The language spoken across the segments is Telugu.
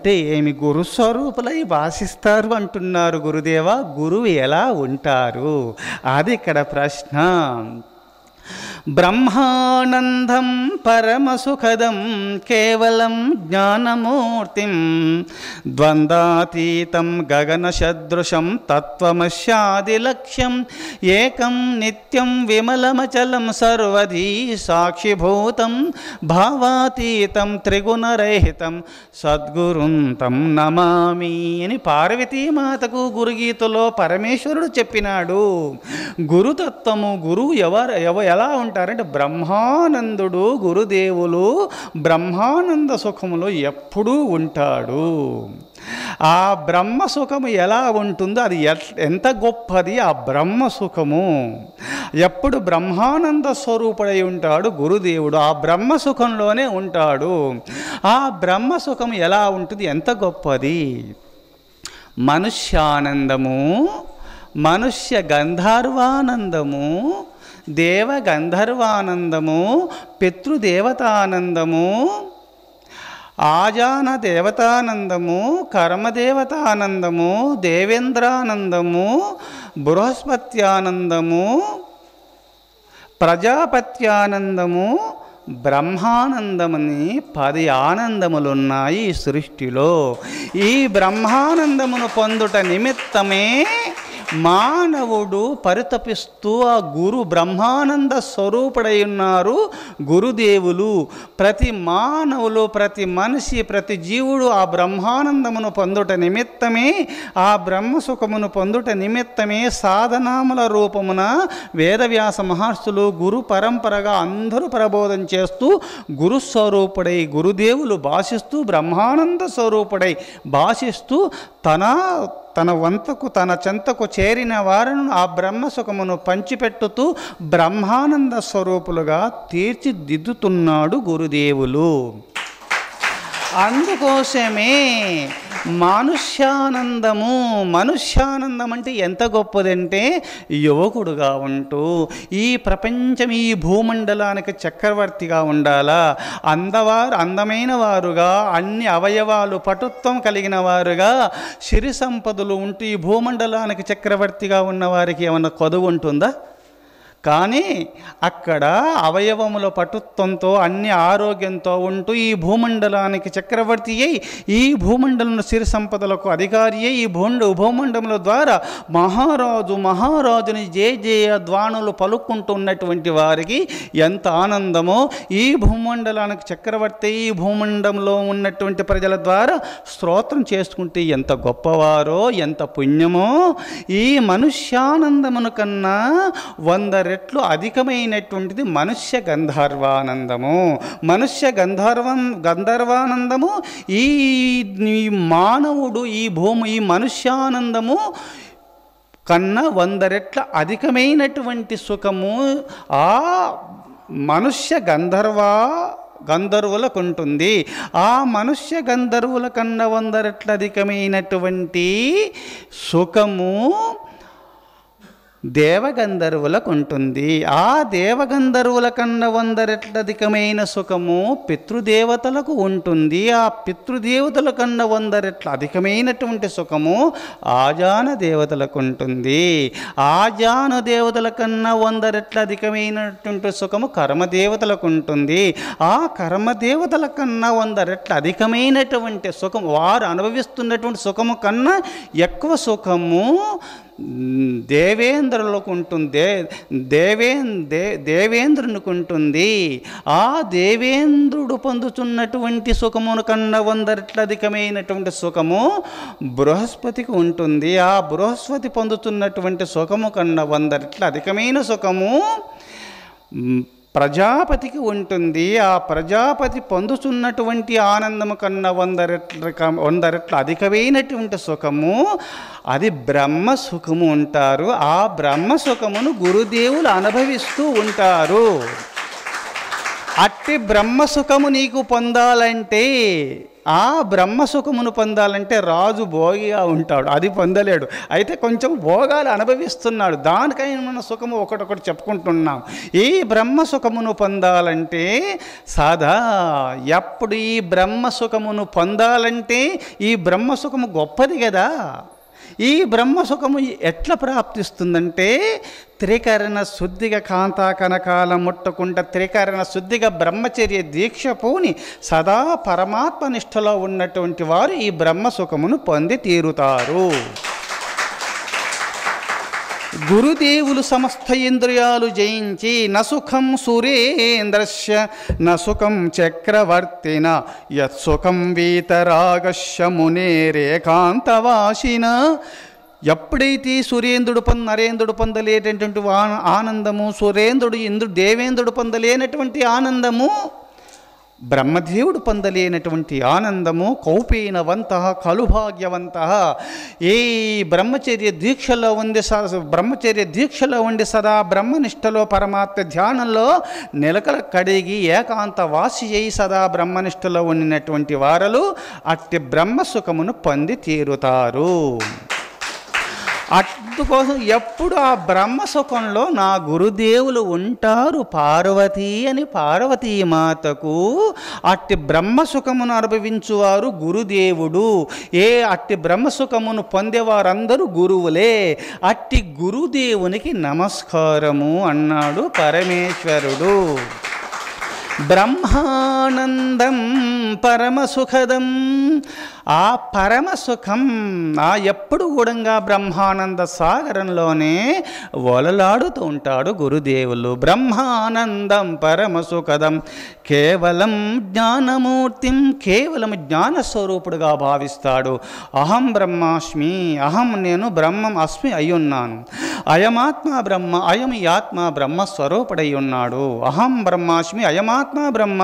అంటే ఏమి గురుస్వరూపులై భాషిస్తారు అంటున్నారు గురుదేవ. గురువు ఎలా ఉంటారు అది ఇక్కడ ప్రశ్న. బ్రహ్మానందం పరమసుఖదం కేవలం జ్ఞానమూర్తిం ద్వంద్వాతీతం గగనసదృశం తత్వమస్యాదిలక్ష్యం ఏకం నిత్యం విమలమచలం సర్వధీ సాక్షిభూతం భావాతీతం త్రిగుణరహితం సద్గురుం తం నమామి అని పార్వతీమాతకు గురుగీతలో పరమేశ్వరుడు చెప్పినాడు. గురుతత్వము గురువు ఎలా ఉంటారంటే బ్రహ్మానందుడు గురుదేవులు బ్రహ్మానంద సుఖములో ఎప్పుడూ ఉంటాడు. ఆ బ్రహ్మ సుఖము ఎలా ఉంటుందో అది ఎంత గొప్పది. ఆ బ్రహ్మ సుఖము ఎప్పుడు బ్రహ్మానంద స్వరూపుడై ఉంటాడు గురుదేవుడు. ఆ బ్రహ్మ సుఖంలోనే ఉంటాడు. ఆ బ్రహ్మ సుఖము ఎలా ఉంటుంది, ఎంత గొప్పది. మనుష్యానందము, మనుష్య గంధర్వానందము, దేవ గంధర్వానందము, పితృదేవతానందము, ఆజాన దేవతానందము, కర్మదేవతానందము, దేవేంద్రానందము, బృహస్పత్యానందము, ప్రజాపత్యానందము, బ్రహ్మానందమని 10 ఆనందములున్నాయి ఈ సృష్టిలో. ఈ బ్రహ్మానందమును పొందుట నిమిత్తమే మానవుడు పరితపిస్తూ ఆ గురు బ్రహ్మానంద స్వరూపుడై ఉన్నారు గురుదేవులు. ప్రతి మానవులు, ప్రతి మనిషి, ప్రతి జీవుడు ఆ బ్రహ్మానందమును పొందుట నిమిత్తమే, ఆ బ్రహ్మ సుఖమును పొందుట నిమిత్తమే సాధనాముల రూపమున వేదవ్యాస మహర్షులు గురు పరంపరగా అందరూ ప్రబోధం చేస్తూ గురుస్వరూపుడై గురుదేవులు భాషిస్తూ బ్రహ్మానంద స్వరూపుడై భాషిస్తూ తన వంతకు తన చెంతకు చేరిన వారిని ఆ బ్రహ్మసుఖమును పంచిపెట్టుతూ బ్రహ్మానంద స్వరూపులుగా తీర్చిదిద్దుతున్నాడు గురుదేవులు. అందుకోసమే మనుష్యానందము. మనుష్యానందం అంటే ఎంత గొప్పదంటే యువకుడుగా ఉంటూ ఈ ప్రపంచం ఈ భూమండలానికి చక్రవర్తిగా ఉండాలా, అందమైన వారుగా, అన్ని అవయవాలు పటుత్వం కలిగిన వారుగా, సిరి సంపదలు ఉంటూ ఈ భూమండలానికి చక్రవర్తిగా ఉన్నవారికి ఏమన్నా కొదువు ఉంటుందా? కానీ అక్కడ అవయవముల పటుత్వంతో అన్ని ఆరోగ్యంతో ఉంటూ ఈ భూమండలానికి చక్రవర్తి అయి ఈ భూమండలం సిరి సంపదలకు అధికారి అయి ఈ భూమండముల ద్వారా మహారాజుని జయ ధ్వానులు పలుకుంటున్నటువంటి వారికి ఎంత ఆనందమో, ఈ భూమండలానికి చక్రవర్తి ఈ భూమండంలో ఉన్నటువంటి ప్రజల ద్వారా స్తోత్రం చేసుకుంటే ఎంత గొప్పవారో, ఎంత పుణ్యమో. ఈ మనుష్యానందమును కన్నా 100 రెట్లు అధికమైనటువంటిది మనుష్య గంధర్వానందము. మనుష్య గంధర్వానందము ఈ మానవుడు ఈ మనుష్యానందము కన్నా 100 రెట్ల అధికమైనటువంటి సుఖము ఆ మనుష్య గంధర్వులకు ఉంటుంది. ఆ మనుష్య గంధర్వుల కన్నా 100 రెట్ల అధికమైనటువంటి సుఖము దేవగంధర్వులకు ఉంటుంది. ఆ దేవగంధర్వుల కన్నా 100 రెట్ల అధికమైన సుఖము పితృదేవతలకు ఉంటుంది. ఆ పితృదేవతల కన్నా 100 రెట్ల అధికమైనటువంటి సుఖము ఆజాన దేవతలకు ఉంటుంది. ఆజాన దేవతల కన్నా 100 రెట్ల అధికమైనటువంటి సుఖము కర్మదేవతలకు ఉంటుంది. ఆ కర్మదేవతల కన్నా 100 రెట్ల అధికమైనటువంటి సుఖం వారు అనుభవిస్తున్నటువంటి సుఖము కన్నా ఎక్కువ సుఖము దేవేంద్రులకు ఉంటుంది. దేవేంద్రునికి ఉంటుంది. ఆ దేవేంద్రుడు పొందుతున్నటువంటి సుఖమును కన్నా 100 రెట్ల అధికమైనటువంటి సుఖము బృహస్పతికి ఉంటుంది. ఆ బృహస్పతి పొందుతున్నటువంటి సుఖము కన్నా 100 రెట్ల అధికమైన సుఖము ప్రజాపతికి ఉంటుంది. ఆ ప్రజాపతి పొందుతున్నటువంటి ఆనందము కన్నా 100 రెట్ల అధికమైనటువంటి సుఖము అది బ్రహ్మ సుఖము ఉంటారు. ఆ బ్రహ్మ సుఖమును గురుదేవులు అనుభవిస్తూ ఉంటారు. అట్టి బ్రహ్మ సుఖము నీకు పొందాలంటే ఆ బ్రహ్మసుఖమును పొందాలంటే రాజు భోగిగా ఉంటాడు, అది పొందలేడు. అయితే కొంచెం భోగాలు అనుభవిస్తున్నాడు, దానికైనా మన సుఖము ఒకటొకటి చెప్పుకుంటున్నాం. ఈ బ్రహ్మసుఖమును పొందాలంటే సదా ఎప్పుడు ఈ బ్రహ్మసుఖమును పొందాలంటే ఈ బ్రహ్మసుఖము గొప్పది కదా. ఈ బ్రహ్మసుఖము ఎట్లా ప్రాప్తిస్తుందంటే త్రికరణ శుద్ధిగా కాంతా కనకాల ముట్టకుండా త్రికరణ శుద్ధిగా బ్రహ్మచర్య దీక్ష పూని సదా పరమాత్మ నిష్టలో ఉన్నటువంటి వారు ఈ బ్రహ్మసుఖమును పొంది తీరుతారు. గురుదేవులు సమస్త ఇంద్రియాలు జయించి నసుఖం సురేంద్రస్య నసుఖం చక్రవర్తిన యత్సుఖం వీతరాగస్య మునేరేకాంతవాసిన. ఎప్పుడైతే నరేంద్రుడు పొందలేటటువంటి ఆనందము, దేవేంద్రుడు పొందలేనటువంటి ఆనందము, బ్రహ్మదేవుడు పొందలేనటువంటి ఆనందము, కౌపీనవంత కలుభాగ్యవంత ఏ బ్రహ్మచర్య దీక్షలో ఉండి సదా బ్రహ్మనిష్టలో పరమాత్మ ధ్యానంలో నిలకల కడిగి ఏకాంత వాసి అయి సదా బ్రహ్మనిష్టలో ఉండినటువంటి వారలు అట్టి బ్రహ్మసుఖమును పొంది తీరుతారు. అందుకోసం ఎప్పుడు ఆ బ్రహ్మసుఖంలో నా గురుదేవులు ఉంటారు పార్వతీ అని పార్వతీమాతకు అట్టి బ్రహ్మసుఖమును అనుభవించువారు గురుదేవుడు. అట్టి బ్రహ్మసుఖమును పొందేవారందరూ గురువులే. అట్టి గురుదేవునికి నమస్కారము అన్నాడు పరమేశ్వరుడు. బ్రహ్మానందం పరమసుఖదం. ఆ పరమసుఖం ఎప్పుడు కూడా బ్రహ్మానంద సాగరంలోనే ఒలలాడుతూ ఉంటాడు గురుదేవులు. బ్రహ్మానందం పరమసుఖదం కేవలం జ్ఞానమూర్తిం, కేవలం జ్ఞానస్వరూపుడుగా భావిస్తాడు. అహం బ్రహ్మాస్మి, నేను బ్రహ్మం అస్మి అయ్యున్నాను. అయమాత్మ బ్రహ్మ, అయం ఈ ఆత్మ బ్రహ్మస్వరూపుడై ఉన్నాడు. అహం బ్రహ్మాస్మి, అయమాత్మ బ్రహ్మ,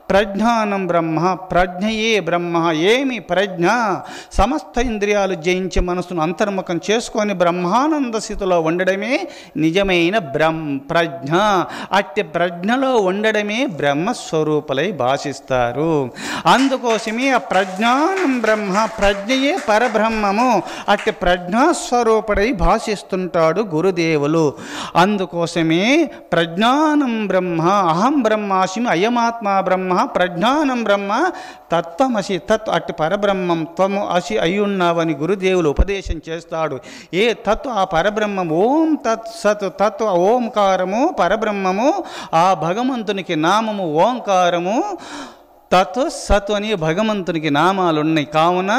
ప్రజ్ఞానం బ్రహ్మ, ప్రజ్ఞయే బ్రహ్మ. ఏమి ప్రజ్ఞ? సమస్త ఇంద్రియాలు జయించి మనసును అంతర్ముఖం చేసుకొని బ్రహ్మానంద స్థితిలో ఉండడమే నిజమైన ప్రజ్ఞ. అట్టి ప్రజ్ఞలో ఉండడమే బ్రహ్మస్వరూపులై భాషిస్తారు. అందుకోసమే ఆ ప్రజ్ఞానం బ్రహ్మ, ప్రజ్ఞయే పరబ్రహ్మము, అట్టి ప్రజ్ఞాస్వరూపుడై భాషిస్తుంటాడు గురుదేవులు. అందుకోసమే ప్రజ్ఞానం బ్రహ్మ, అహం బ్రహ్మాస్మి, అయమాత్మ బ్రహ్మ, ప్రజ్ఞానం బ్రహ్మ, తత్వమసి, అట్టి పరబ్రహ్మం త్వము అసి అయ్యున్నావని గురుదేవులు ఉపదేశం చేస్తాడు. ఏ తత్వ ఆ పరబ్రహ్మం, ఓం తత్ సత్, తత్వ ఓంకారము పరబ్రహ్మము, ఆ భగవంతునికి నామము ఓంకారము. తత్ సత్ అని భగవంతునికి నామాలు ఉన్నాయి. కావున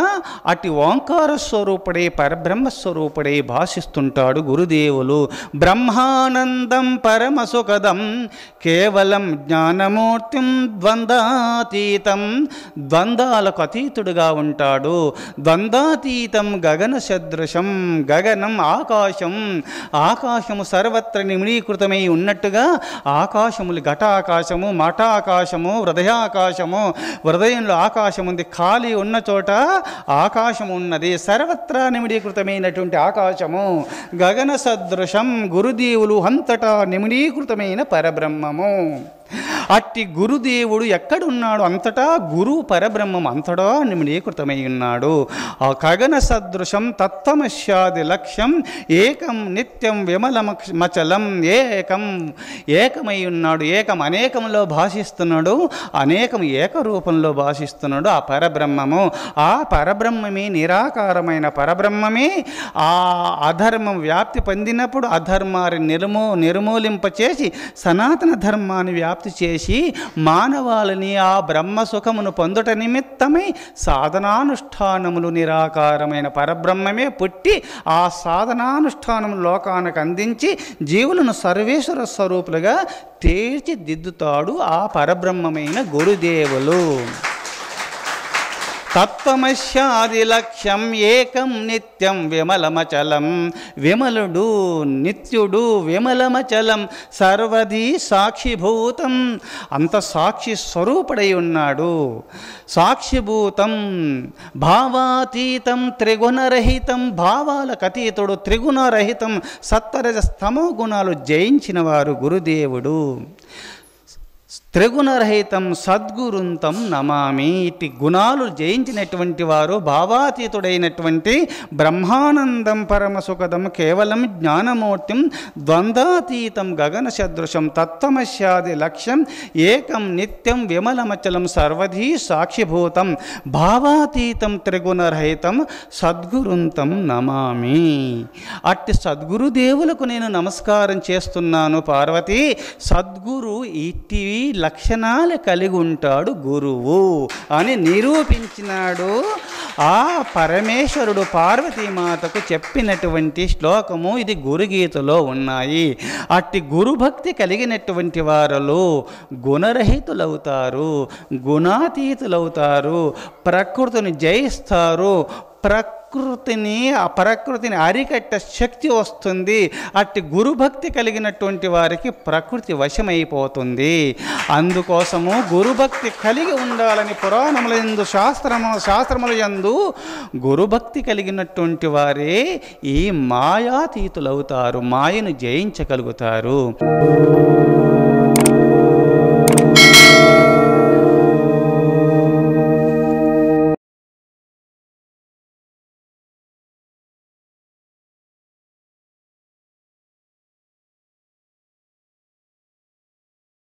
అటు ఓంకార స్వరూపుడే పరబ్రహ్మస్వరూపుడే భాషిస్తుంటాడు గురుదేవులు. బ్రహ్మానందం పరమసుఖదం కేవలం జ్ఞానమూర్తిం ద్వంద్వాతీతం, ద్వంద్వాలకు అతీతుడుగా ఉంటాడు. ద్వంద్వాతీతం గగన సదృశం, గగనం ఆకాశం, ఆకాశము సర్వత్ర నిమిడీకృతమై ఉన్నట్టుగా ఆకాశములు ఘటాకాశము, మఠాకాశము, హృదయాకాశము, హృదయంలో ఆకాశం ఉంది, ఖాళీ ఉన్న చోట ఆకాశం ఉన్నది. సర్వత్రా నిమిడీకృతమైనటువంటి ఆకాశము గగన సదృశం, గురుదేవులు అంతటా నిమిడీకృతమైన పరబ్రహ్మము. అట్టి గురుదేవుడు ఎక్కడున్నాడు? అంతటా గురు పరబ్రహ్మం అంతటా నిమిడీకృతమై ఉన్నాడు. ఆ గగన సదృశం తత్వమస్యాది లక్ష్యం ఏకం నిత్యం విమలమచలం. ఏకమై ఉన్నాడు. ఏకం అనేకంలో భాషిస్తున్నాడు, అనేకం ఏకరూపంలో భాషిస్తున్నాడు ఆ పరబ్రహ్మము. ఆ పరబ్రహ్మమే నిరాకారమైన పరబ్రహ్మమే ఆ అధర్మం వ్యాప్తి పొందినప్పుడు అధర్మాన్ని నిర్మూలింపచేసి సనాతన ధర్మాన్ని వ్యాప్తి చేసి మానవాళిని ఆ బ్రహ్మసుఖమును పొందుట నిమిత్తమై సాధనానుష్ఠానములు నిరాకారమైన పరబ్రహ్మమే పుట్టి ఆ సాధనానుష్ఠానము లోకానికి అందించి జీవులను సర్వేశ్వర స్వరూపులుగా తీర్చిదిద్దుతాడు ఆ పరబ్రహ్మమైన గురుదేవులు. తత్వమస్యాది లక్ష్యం ఏకం నిత్యం విమలమచలం. విమలుడు, నిత్యుడు, విమలమచలం, సర్వదీ సాక్షిభూతం, అంత సాక్షి స్వరూపుడై ఉన్నాడు. సాక్షిభూతం, భావాతీతం, త్రిగుణరహితం, భావాలకు అతీతుడు, త్రిగుణరహితం, సత్వరజ స్తమో గుణాలు జయించిన వారు గురుదేవుడు. త్రిగుణరహితం సద్గురుంతం నమామి. ఇట్టి గుణాలు జయించినటువంటి వారు భావాతీతుడైనటువంటి బ్రహ్మానందం పరమసుఖదం కేవలం జ్ఞానమూర్తిం ద్వంద్వాతీతం గగన సదృశం తత్వమస్యాది లక్ష్యం ఏకం నిత్యం విమలమచలం సర్వధీ సాక్షిభూతం భావాతీతం త్రిగుణరహితం సద్గురుంతం నమామి. అట్టి సద్గురుదేవులకు నేను నమస్కారం చేస్తున్నాను పార్వతి. సద్గురు ఇట్టివి లక్షణాలు కలిగి ఉంటాడు గురువు అని నిరూపించినాడు ఆ పరమేశ్వరుడు పార్వతీమాతకు చెప్పినటువంటి శ్లోకము. ఇది గురుగీతలో ఉన్నాయి. అట్టి గురుభక్తి కలిగినటువంటి వారు గుణరహితులవుతారు, గుణాతీతులవుతారు, ప్రకృతిని జయిస్తారు, ప్రకృతిని అరికట్టే శక్తి వస్తుంది. అట్టి గురుభక్తి కలిగినటువంటి వారికి ప్రకృతి వశమైపోతుంది. అందుకోసము గురుభక్తి కలిగి ఉండాలని పురాణముల యందు శాస్త్రముల యందు గురుభక్తి కలిగినటువంటి వారే ఈ మాయాతీతులవుతారు, మాయను జయించగలుగుతారు.